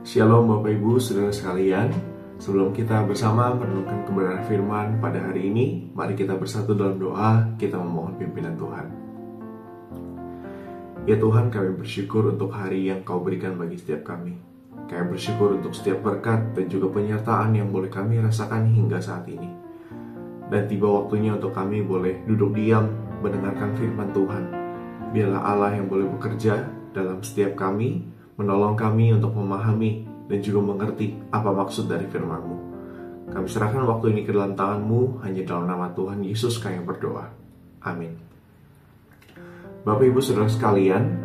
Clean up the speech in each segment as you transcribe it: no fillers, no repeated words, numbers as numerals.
Shalom Bapak Ibu, Saudara sekalian. Sebelum kita bersama merenungkan kebenaran firman pada hari ini, mari kita bersatu dalam doa, kita memohon pimpinan Tuhan. Ya Tuhan, kami bersyukur untuk hari yang Kau berikan bagi setiap kami. Kami bersyukur untuk setiap berkat dan juga penyertaan yang boleh kami rasakan hingga saat ini. Dan tiba waktunya untuk kami boleh duduk diam mendengarkan firman Tuhan. Biarlah Allah yang boleh bekerja dalam setiap kami, menolong kami untuk memahami dan juga mengerti apa maksud dari firman-Mu. Kami serahkan waktu ini ke dalam tangan-Mu, hanya dalam nama Tuhan Yesus kami berdoa. Amin. Bapak Ibu Saudara sekalian,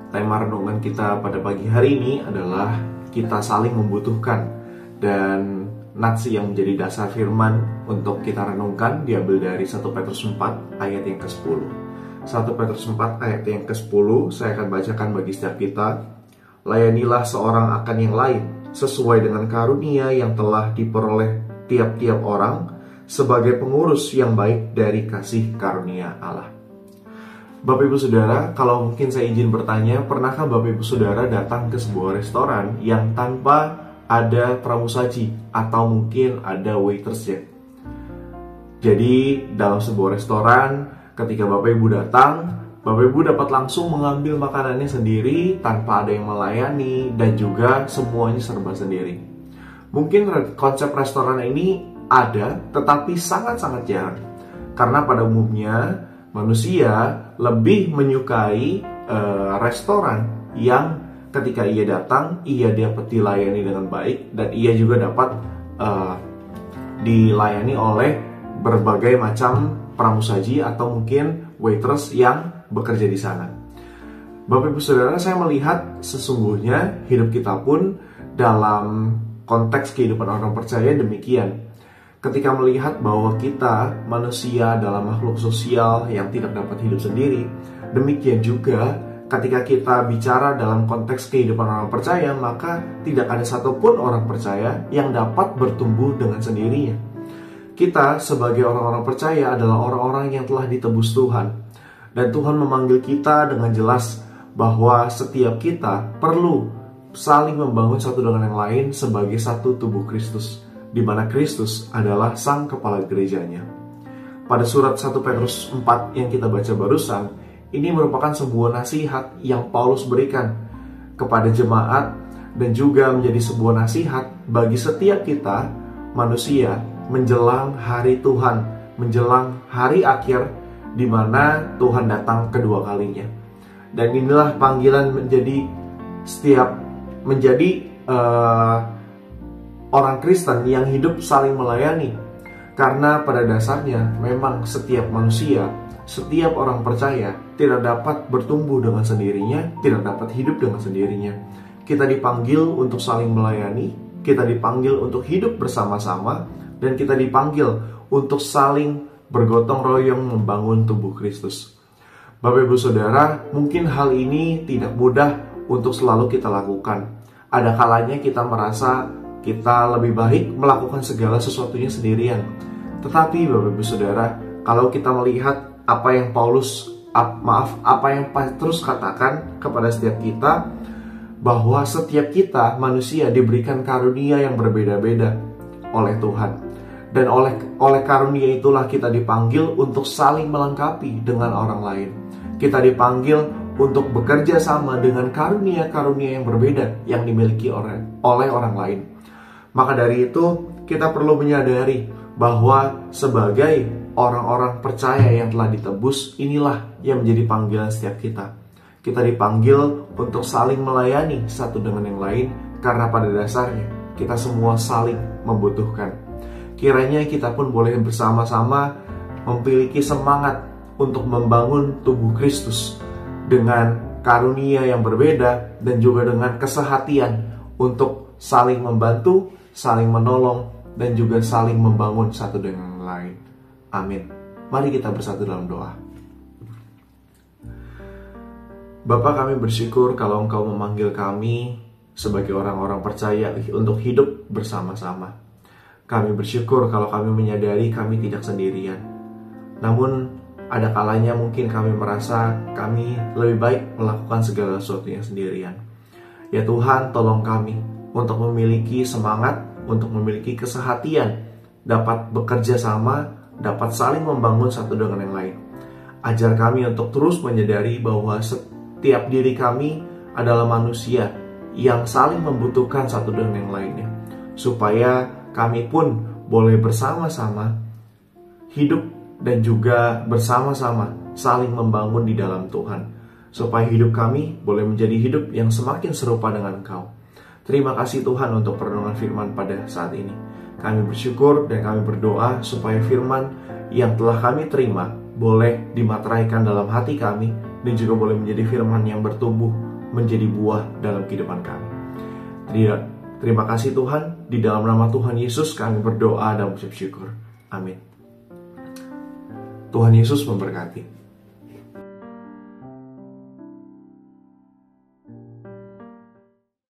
tema renungan kita pada pagi hari ini adalah kita saling membutuhkan. Dan nats yang menjadi dasar firman untuk kita renungkan diambil dari 1 Petrus 4 ayat yang ke-10. 1 Petrus 4 ayat yang ke-10 saya akan bacakan bagi setiap kita. Layanilah seorang akan yang lain sesuai dengan karunia yang telah diperoleh tiap-tiap orang sebagai pengurus yang baik dari kasih karunia Allah. Bapak Ibu Saudara, kalau mungkin saya izin bertanya, pernahkah Bapak Ibu Saudara datang ke sebuah restoran yang tanpa ada pramusaji atau mungkin ada waitersnya? Jadi dalam sebuah restoran, ketika Bapak Ibu datang, Bapak Ibu dapat langsung mengambil makanannya sendiri tanpa ada yang melayani dan juga semuanya serba sendiri. Mungkin konsep restoran ini ada, tetapi sangat-sangat jarang. Karena pada umumnya manusia lebih menyukai restoran yang ketika ia datang, ia dapat dilayani dengan baik dan ia juga dapat dilayani oleh berbagai macam pramusaji atau mungkin waitress yang bekerja di sana. Bapak Ibu Saudara, saya melihat sesungguhnya hidup kita pun dalam konteks kehidupan orang percaya demikian. Ketika melihat bahwa kita manusia adalah makhluk sosial yang tidak dapat hidup sendiri, demikian juga ketika kita bicara dalam konteks kehidupan orang percaya, maka tidak ada satupun orang percaya yang dapat bertumbuh dengan sendirinya. Kita sebagai orang-orang percaya adalah orang-orang yang telah ditebus Tuhan. Dan Tuhan memanggil kita dengan jelas bahwa setiap kita perlu saling membangun satu dengan yang lain sebagai satu tubuh Kristus, di mana Kristus adalah sang kepala gerejanya. Pada surat 1 Petrus 4 yang kita baca barusan, ini merupakan sebuah nasihat yang Paulus berikan kepada jemaat dan juga menjadi sebuah nasihat bagi setiap kita manusia menjelang hari Tuhan, menjelang hari akhir di mana Tuhan datang kedua kalinya. Dan inilah panggilan menjadi orang Kristen yang hidup saling melayani. Karena pada dasarnya memang setiap manusia, setiap orang percaya tidak dapat bertumbuh dengan sendirinya, tidak dapat hidup dengan sendirinya. Kita dipanggil untuk saling melayani, kita dipanggil untuk hidup bersama-sama, dan kita dipanggil untuk saling bergotong royong membangun tubuh Kristus. Bapak Ibu Saudara, mungkin hal ini tidak mudah untuk selalu kita lakukan. Ada kalanya kita merasa kita lebih baik melakukan segala sesuatunya sendirian. Tetapi Bapak Ibu Saudara, kalau kita melihat apa yang Petrus katakan kepada setiap kita, bahwa setiap kita manusia diberikan karunia yang berbeda-beda oleh Tuhan. Dan oleh karunia itulah kita dipanggil untuk saling melengkapi dengan orang lain. Kita dipanggil untuk bekerja sama dengan karunia-karunia yang berbeda yang dimiliki oleh orang lain. Maka dari itu kita perlu menyadari bahwa sebagai orang-orang percaya yang telah ditebus, inilah yang menjadi panggilan setiap kita. Kita dipanggil untuk saling melayani satu dengan yang lain, karena pada dasarnya kita semua saling membutuhkan. Kiranya kita pun boleh bersama-sama memiliki semangat untuk membangun tubuh Kristus dengan karunia yang berbeda dan juga dengan kesehatian untuk saling membantu, saling menolong, dan juga saling membangun satu dengan yang lain. Amin. Mari kita bersatu dalam doa. Bapa, kami bersyukur kalau Engkau memanggil kami sebagai orang-orang percaya untuk hidup bersama-sama. Kami bersyukur kalau kami menyadari kami tidak sendirian. Namun ada kalanya mungkin kami merasa kami lebih baik melakukan segala sesuatunya sendirian. Ya Tuhan, tolong kami untuk memiliki semangat, untuk memiliki kesehatian, dapat bekerja sama, dapat saling membangun satu dengan yang lain. Ajar kami untuk terus menyadari bahwa setiap diri kami adalah manusia yang saling membutuhkan satu dengan yang lainnya, supaya kami pun boleh bersama-sama hidup dan juga bersama-sama saling membangun di dalam Tuhan, supaya hidup kami boleh menjadi hidup yang semakin serupa dengan Engkau. Terima kasih Tuhan untuk perenungan firman pada saat ini. Kami bersyukur dan kami berdoa supaya firman yang telah kami terima boleh dimateraikan dalam hati kami dan juga boleh menjadi firman yang bertumbuh menjadi buah dalam kehidupan kami. Terima kasih Tuhan, di dalam nama Tuhan Yesus kami berdoa dan bersyukur. Amin. Tuhan Yesus memberkati.